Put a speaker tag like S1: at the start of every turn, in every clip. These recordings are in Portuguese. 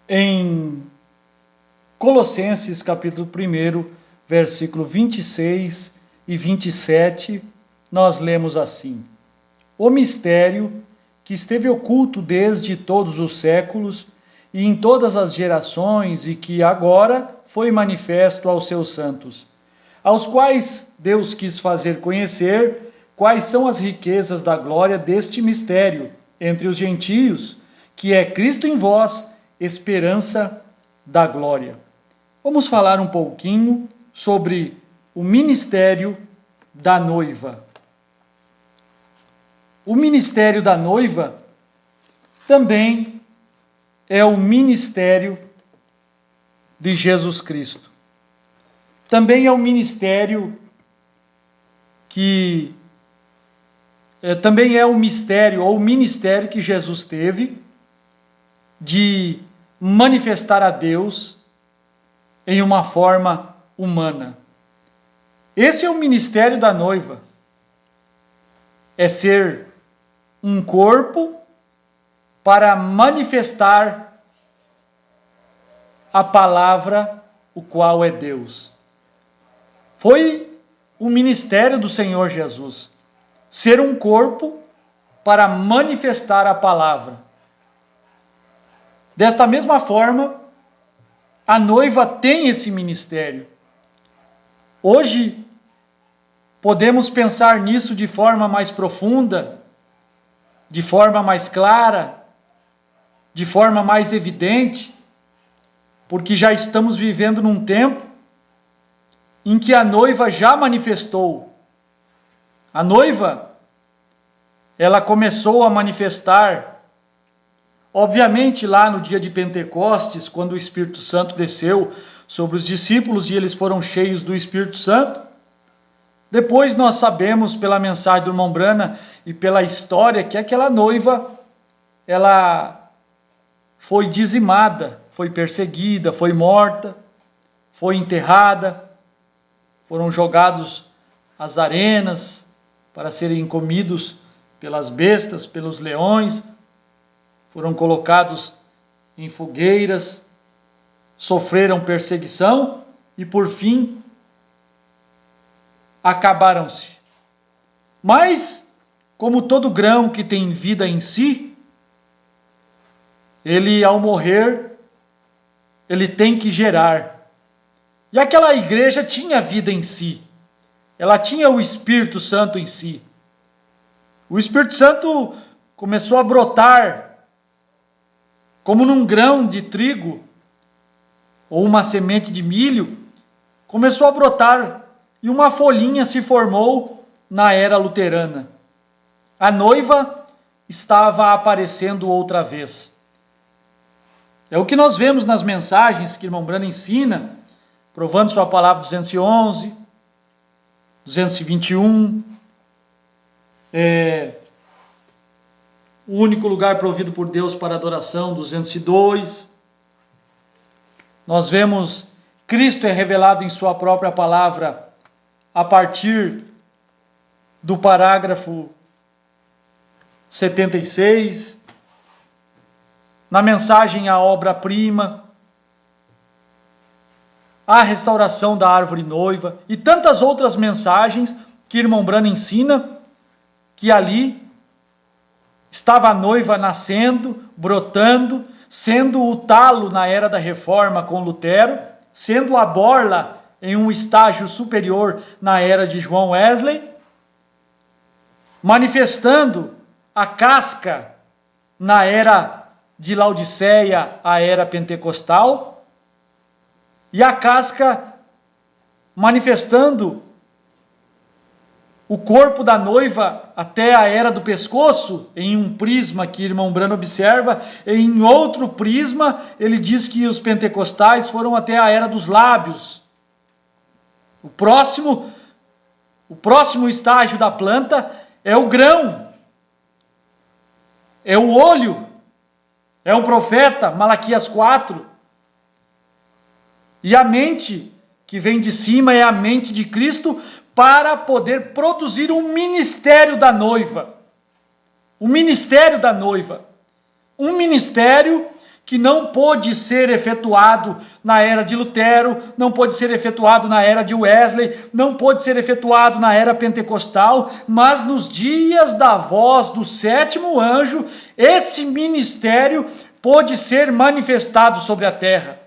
S1: Em Colossenses capítulo 1, versículo 26 e 27, nós lemos assim: O mistério que esteve oculto desde todos os séculos e em todas as gerações e que agora foi manifesto aos seus santos, aos quais Deus quis fazer conhecer quais são as riquezas da glória deste mistério entre os gentios, que é Cristo em vós, esperança da glória. Vamos falar um pouquinho sobre o ministério da noiva. O ministério da noiva também é o ministério de Jesus Cristo. Também é o ministério que também é o mistério ou o ministério que Jesus teve de manifestar a Deus em uma forma humana. Esse é o ministério da noiva. É ser um corpo para manifestar a palavra, o qual é Deus. Foi o ministério do Senhor Jesus. Ser um corpo para manifestar a palavra. Desta mesma forma, a noiva tem esse ministério. Hoje, podemos pensar nisso de forma mais profunda, de forma mais clara, de forma mais evidente, porque já estamos vivendo num tempo em que a noiva já manifestou. A noiva, ela começou a manifestar, obviamente lá no dia de Pentecostes, quando o Espírito Santo desceu sobre os discípulos e eles foram cheios do Espírito Santo. Depois nós sabemos pela mensagem do irmão Brana e pela história que aquela noiva, ela foi dizimada, foi perseguida, foi morta, foi enterrada, foram jogados às arenas para serem comidos pelas bestas, pelos leões, foram colocados em fogueiras, sofreram perseguição e por fim acabaram-se. Mas, como todo grão que tem vida em si, ele ao morrer, ele tem que gerar. E aquela igreja tinha vida em si. Ela tinha o Espírito Santo em si. O Espírito Santo começou a brotar como num grão de trigo ou uma semente de milho, começou a brotar e uma folhinha se formou na era luterana. A noiva estava aparecendo outra vez. É o que nós vemos nas mensagens que o irmão Brana ensina, provando sua palavra 211, 221, o único lugar provido por Deus para adoração, 202. Nós vemos Cristo é revelado em sua própria palavra a partir do parágrafo 76, na mensagem à obra-prima, a restauração da árvore noiva e tantas outras mensagens que irmão Brana ensina, que ali estava a noiva nascendo, brotando, sendo o talo na era da reforma com Lutero, sendo a borla em um estágio superior na era de João Wesley, manifestando a casca na era de Laodiceia, a era pentecostal, e a casca manifestando o corpo da noiva até a era do pescoço, em um prisma que irmão Brana observa, e em outro prisma ele diz que os pentecostais foram até a era dos lábios. O próximo estágio da planta é o grão, é o olho, é um profeta, Malaquias 4. E a mente que vem de cima é a mente de Cristo para poder produzir um ministério da noiva. O ministério da noiva. Um ministério que não pôde ser efetuado na era de Lutero, não pôde ser efetuado na era de Wesley, não pôde ser efetuado na era pentecostal, mas nos dias da voz do sétimo anjo, esse ministério pôde ser manifestado sobre a terra,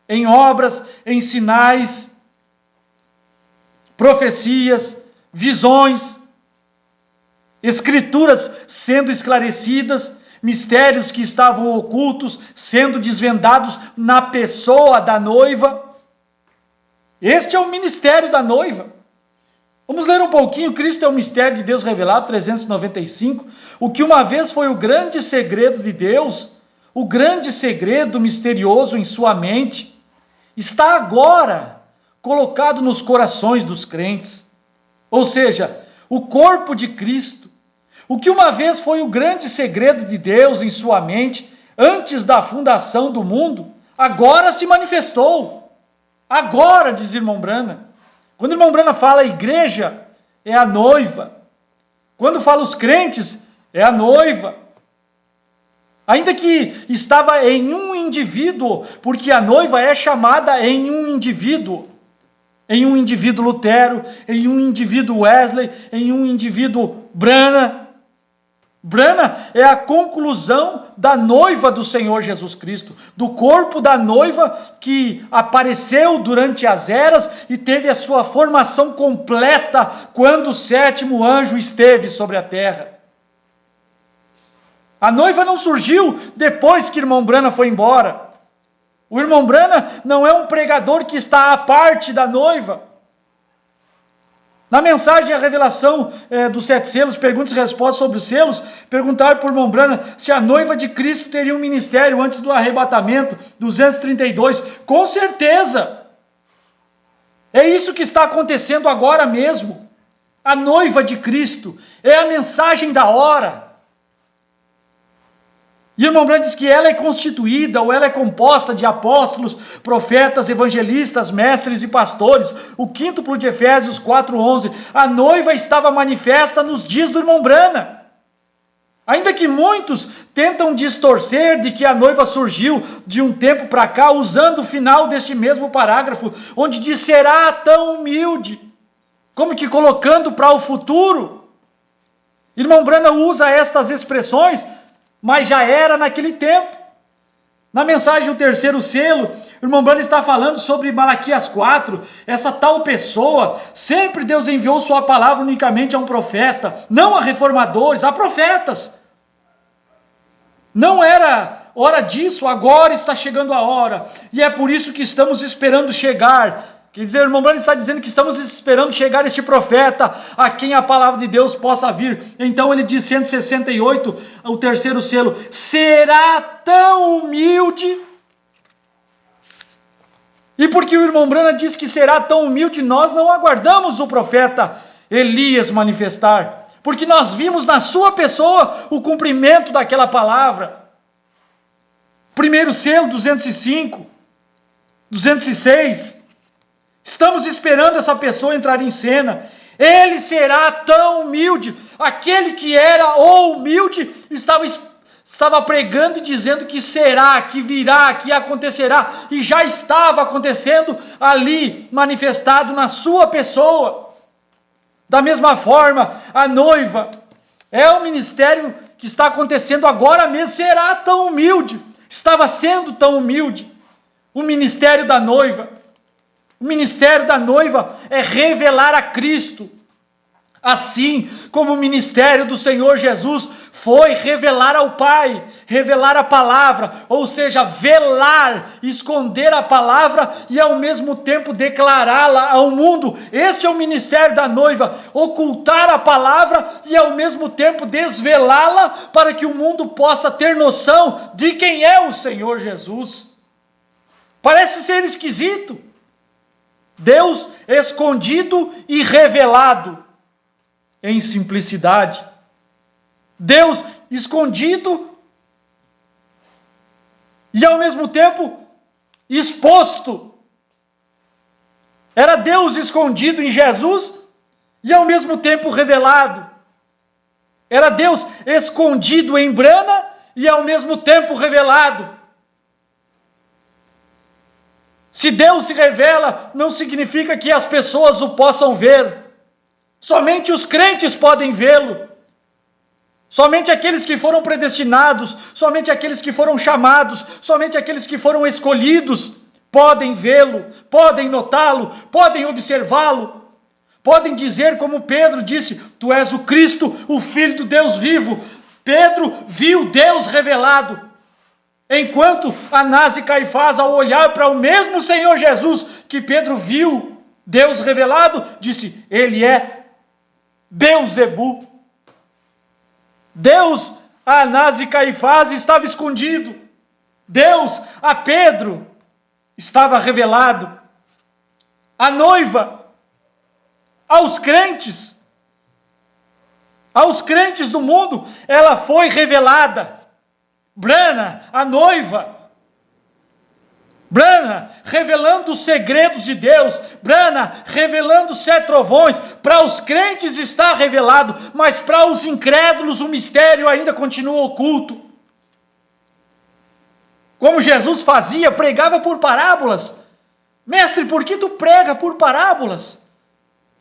S1: em obras, em sinais, profecias, visões, escrituras sendo esclarecidas, mistérios que estavam ocultos sendo desvendados na pessoa da noiva. Este é o ministério da noiva. Vamos ler um pouquinho. Cristo é o mistério de Deus revelado, 395. O que uma vez foi o grande segredo de Deus, o grande segredo misterioso em sua mente, está agora colocado nos corações dos crentes. Ou seja, o corpo de Cristo. O que uma vez foi o grande segredo de Deus em sua mente, antes da fundação do mundo, agora se manifestou. Agora, diz irmão Brana. Quando o irmão Brana fala a igreja, é a noiva. Quando fala os crentes, é a noiva. Ainda que estava em um indivíduo, porque a noiva é chamada em um indivíduo. Em um indivíduo Lutero, em um indivíduo Wesley, em um indivíduo Brana. Brana é a conclusão da noiva do Senhor Jesus Cristo, do corpo da noiva que apareceu durante as eras e teve a sua formação completa quando o sétimo anjo esteve sobre a terra. A noiva não surgiu depois que o irmão Brana foi embora. O irmão Brana não é um pregador que está à parte da noiva. Na mensagem A Revelação dos Sete Selos, perguntas e respostas sobre os selos, perguntaram para o irmão Brana se a noiva de Cristo teria um ministério antes do arrebatamento, 232. Com certeza! É isso que está acontecendo agora mesmo. A noiva de Cristo é a mensagem da hora. E o irmão Brana diz que ela é constituída, ou ela é composta de apóstolos, profetas, evangelistas, mestres e pastores. O quíntuplo de Efésios 4:11. A noiva estava manifesta nos dias do irmão Brana. Ainda que muitos tentam distorcer de que a noiva surgiu de um tempo para cá, usando o final deste mesmo parágrafo, onde diz será tão humilde, como que colocando para o futuro. Irmão Brana usa estas expressões, mas já era naquele tempo. Na mensagem O Terceiro Selo, o irmão Brana está falando sobre Malaquias 4, essa tal pessoa. Sempre Deus enviou sua palavra unicamente a um profeta, não a reformadores, a profetas. Não era hora disso, agora está chegando a hora, e é por isso que estamos esperando chegar. Quer dizer, o irmão Brana está dizendo que estamos esperando chegar este profeta, a quem a palavra de Deus possa vir. Então ele diz, 168, o terceiro selo, será tão humilde? E porque o irmão Brana diz que será tão humilde, nós não aguardamos o profeta Elias manifestar, porque nós vimos na sua pessoa o cumprimento daquela palavra. Primeiro selo, 205, 206... Estamos esperando essa pessoa entrar em cena. Ele será tão humilde. Aquele que era o humilde estava pregando e dizendo que será, que virá, que acontecerá. E já estava acontecendo ali, manifestado na sua pessoa. Da mesma forma, a noiva é o ministério que está acontecendo agora mesmo. Será tão humilde. Estava sendo tão humilde. O ministério da noiva. O ministério da noiva é revelar a Cristo, assim como o ministério do Senhor Jesus foi revelar ao Pai, revelar a palavra, ou seja, velar, esconder a palavra e ao mesmo tempo declará-la ao mundo. Este é o ministério da noiva, ocultar a palavra e ao mesmo tempo desvelá-la para que o mundo possa ter noção de quem é o Senhor Jesus. Parece ser esquisito. Deus escondido e revelado em simplicidade. Deus escondido e ao mesmo tempo exposto. Era Deus escondido em Jesus e ao mesmo tempo revelado. Era Deus escondido em Brana e ao mesmo tempo revelado. Se Deus se revela, não significa que as pessoas o possam ver. Somente os crentes podem vê-lo. Somente aqueles que foram predestinados, somente aqueles que foram chamados, somente aqueles que foram escolhidos podem vê-lo, podem notá-lo, podem observá-lo, podem dizer como Pedro disse: tu és o Cristo, o Filho do Deus vivo. Pedro viu Deus revelado, enquanto Anás e Caifás, ao olhar para o mesmo Senhor Jesus que Pedro viu Deus revelado, disse: ele é Beelzebu. Deus a Anás e Caifás estava escondido. Deus a Pedro estava revelado. A noiva, aos crentes do mundo, ela foi revelada. Brana, a noiva, Brana, revelando os segredos de Deus. Brana, revelando os 7 trovões. Para os crentes está revelado, mas para os incrédulos o mistério ainda continua oculto. Como Jesus fazia, pregava por parábolas. Mestre, por que tu prega por parábolas?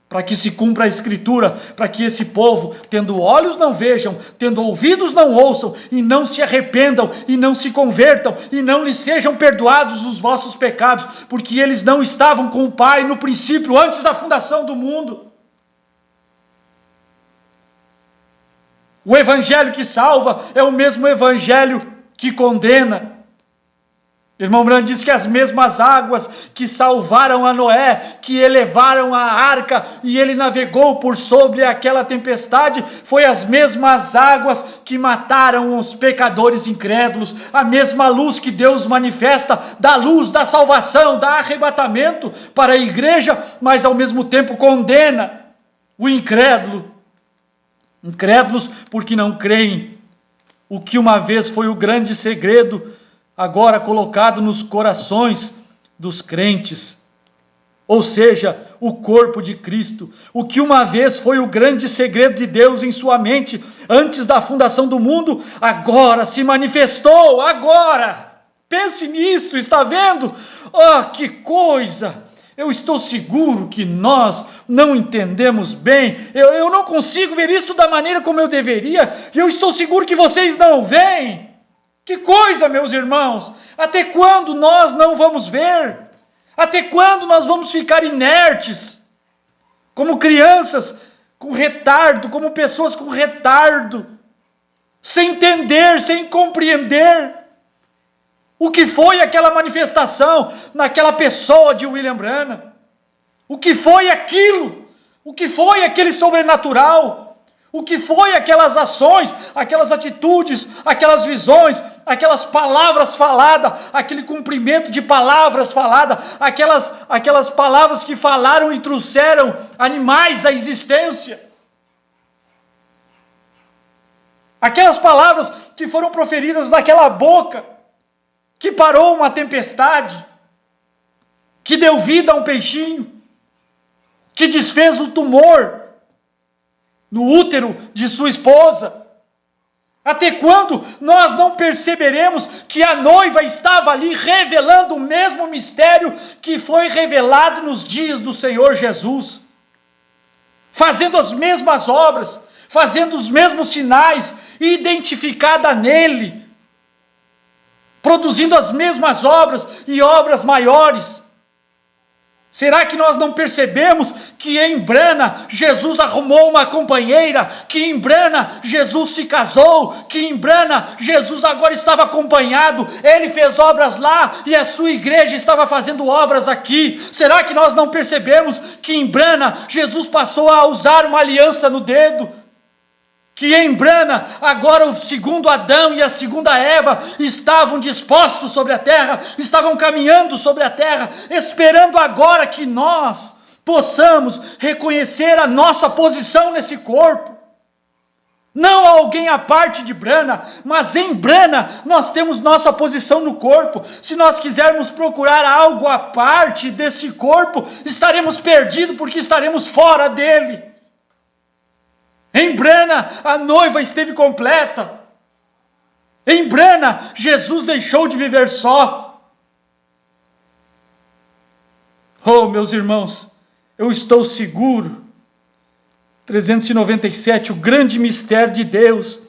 S1: Para que se cumpra a Escritura, para que esse povo, tendo olhos não vejam, tendo ouvidos não ouçam, e não se arrependam, e não se convertam, e não lhes sejam perdoados os vossos pecados, porque eles não estavam com o Pai no princípio, antes da fundação do mundo. O evangelho que salva é o mesmo evangelho que condena. Irmão Branco diz que as mesmas águas que salvaram a Noé, que elevaram a arca e ele navegou por sobre aquela tempestade, foi as mesmas águas que mataram os pecadores incrédulos, a mesma luz que Deus manifesta, da luz da salvação, da arrebatamento para a igreja, mas ao mesmo tempo condena o incrédulo. Incrédulos porque não creem o que uma vez foi o grande segredo, agora colocado nos corações dos crentes, ou seja, o corpo de Cristo, o que uma vez foi o grande segredo de Deus em sua mente, antes da fundação do mundo, agora se manifestou, agora, pense nisto, está vendo? Oh, que coisa! Eu estou seguro que nós não entendemos bem, eu não consigo ver isto da maneira como eu deveria, e eu estou seguro que vocês não veem. Que coisa, meus irmãos! Até quando nós não vamos ver? Até quando nós vamos ficar inertes? Como crianças com retardo, como pessoas com retardo, sem entender, sem compreender o que foi aquela manifestação naquela pessoa de William Branham. O que foi aquilo? O que foi aquele sobrenatural? O que foi aquelas ações, aquelas atitudes, aquelas visões, aquelas palavras faladas, aquele cumprimento de palavras faladas, aquelas palavras que falaram e trouxeram animais à existência. Aquelas palavras que foram proferidas naquela boca, que parou uma tempestade, que deu vida a um peixinho, que desfez o tumor no útero de sua esposa. Até quando nós não perceberemos que a noiva estava ali revelando o mesmo mistério que foi revelado nos dias do Senhor Jesus? Fazendo as mesmas obras, fazendo os mesmos sinais, identificada nele, produzindo as mesmas obras e obras maiores. Será que nós não percebemos que em Brana Jesus arrumou uma companheira, que em Brana Jesus se casou, que em Brana Jesus agora estava acompanhado, ele fez obras lá e a sua igreja estava fazendo obras aqui? Será que nós não percebemos que em Brana Jesus passou a usar uma aliança no dedo? Que em Brana, agora o segundo Adão e a segunda Eva estavam dispostos sobre a terra, estavam caminhando sobre a terra, esperando agora que nós possamos reconhecer a nossa posição nesse corpo. Não alguém à parte de Brana, mas em Brana nós temos nossa posição no corpo. Se nós quisermos procurar algo à parte desse corpo, estaremos perdidos porque estaremos fora dele. Em Brana, a noiva esteve completa. Em Brana, Jesus deixou de viver só. Oh, meus irmãos, eu estou seguro. 397, o grande mistério de Deus,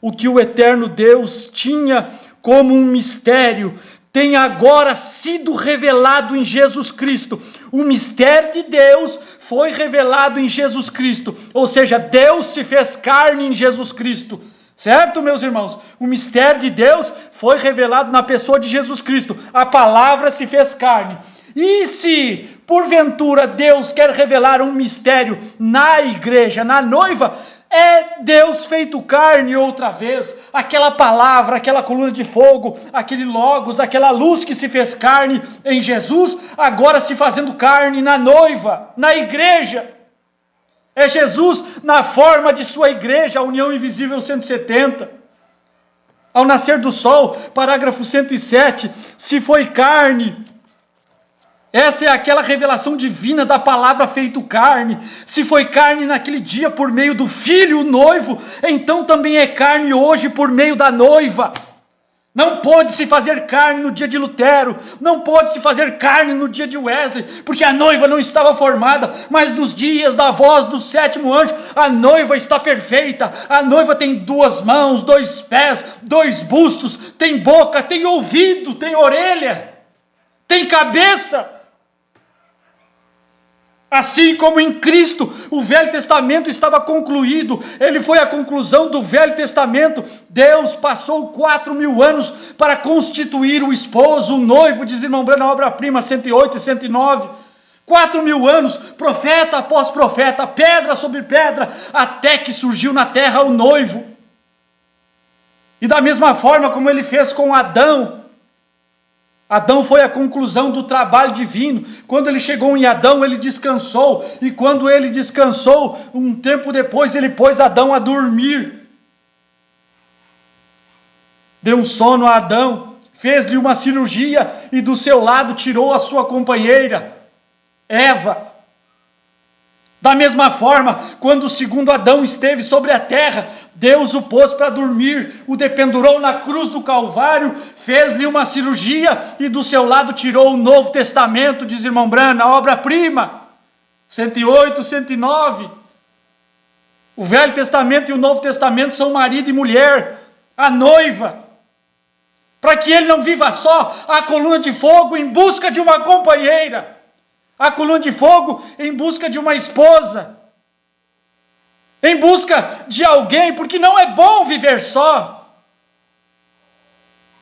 S1: o que o eterno Deus tinha como um mistério, tem agora sido revelado em Jesus Cristo. O mistério de Deus foi revelado em Jesus Cristo, ou seja, Deus se fez carne em Jesus Cristo. Certo, meus irmãos? O mistério de Deus foi revelado na pessoa de Jesus Cristo. A palavra se fez carne. E se, porventura, Deus quer revelar um mistério na igreja, na noiva, é Deus feito carne outra vez. Aquela palavra, aquela coluna de fogo, aquele logos, aquela luz que se fez carne em Jesus, agora se fazendo carne na noiva, na igreja. É Jesus na forma de sua igreja, a união invisível 170. Ao nascer do sol, parágrafo 107, se foi carne. Essa é aquela revelação divina da palavra feito carne. Se foi carne naquele dia por meio do filho, o noivo, então também é carne hoje por meio da noiva. Não pôde se fazer carne no dia de Lutero, não pôde se fazer carne no dia de Wesley, porque a noiva não estava formada, mas nos dias da voz do sétimo anjo, a noiva está perfeita, a noiva tem 2 mãos, 2 pés, 2 bustos, tem boca, tem ouvido, tem orelha, tem cabeça. Assim como em Cristo o Velho Testamento estava concluído, ele foi a conclusão do Velho Testamento. Deus passou 4.000 anos para constituir o esposo, o noivo, diz irmão Branham na obra-prima 108 e 109. 4.000 anos, profeta após profeta, pedra sobre pedra, até que surgiu na terra o noivo. E da mesma forma como ele fez com Adão, Adão foi a conclusão do trabalho divino. Quando ele chegou em Adão, ele descansou. E quando ele descansou, um tempo depois, ele pôs Adão a dormir. Deu um sono a Adão, fez-lhe uma cirurgia e do seu lado tirou a sua companheira, Eva. Da mesma forma, quando o segundo Adão esteve sobre a terra, Deus o pôs para dormir, o dependurou na cruz do Calvário, fez-lhe uma cirurgia e do seu lado tirou o Novo Testamento, diz irmão Branham, na obra-prima, 108, 109. O Velho Testamento e o Novo Testamento são marido e mulher, a noiva, para que ele não viva só, a coluna de fogo em busca de uma companheira. A coluna de fogo em busca de uma esposa, em busca de alguém, porque não é bom viver só.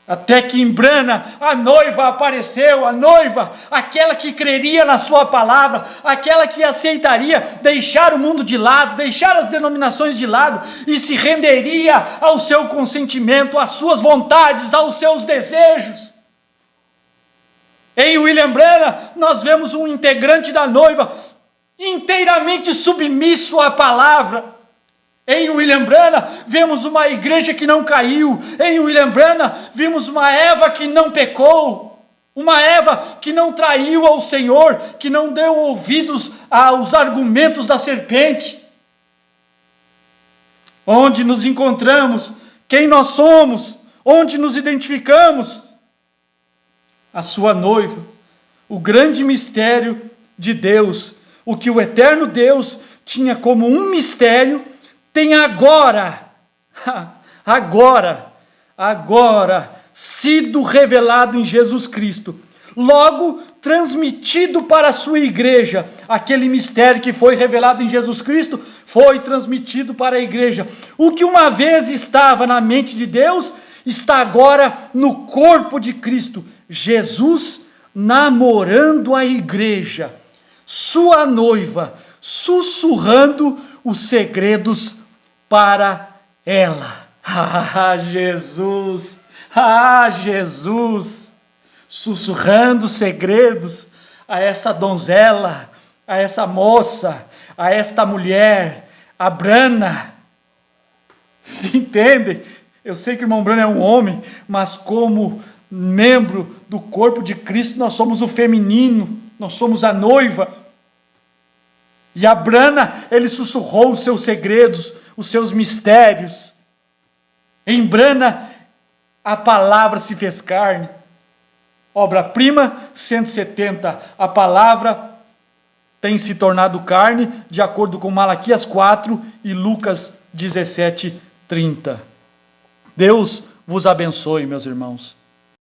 S1: Até que em Brana a noiva apareceu, a noiva, aquela que creria na sua palavra, aquela que aceitaria deixar o mundo de lado, deixar as denominações de lado e se renderia ao seu consentimento, às suas vontades, aos seus desejos. Em William Branham, nós vemos um integrante da noiva inteiramente submisso à palavra. Em William Branham, vemos uma igreja que não caiu. Em William Branham, vimos uma Eva que não pecou. Uma Eva que não traiu ao Senhor, que não deu ouvidos aos argumentos da serpente. Onde nos encontramos? Quem nós somos? Onde nos identificamos? A sua noiva, o grande mistério de Deus, o que o eterno Deus tinha como um mistério, tem agora sido revelado em Jesus Cristo. Logo, transmitido para a sua igreja. Aquele mistério que foi revelado em Jesus Cristo foi transmitido para a igreja. O que uma vez estava na mente de Deus, está agora no corpo de Cristo. Jesus namorando a igreja, sua noiva, sussurrando os segredos para ela. Ah, Jesus! Ah, Jesus! Sussurrando segredos a essa donzela, a essa moça, a esta mulher, a Brana. Se entendem? Eu sei que o irmão Branham é um homem, mas como membro do corpo de Cristo, nós somos o feminino, nós somos a noiva. E a Brana, ele sussurrou os seus segredos, os seus mistérios. Em Brana, a palavra se fez carne. Obra-prima, 170. A palavra tem se tornado carne, de acordo com Malaquias 4 e Lucas 17:30. Deus vos abençoe, meus irmãos.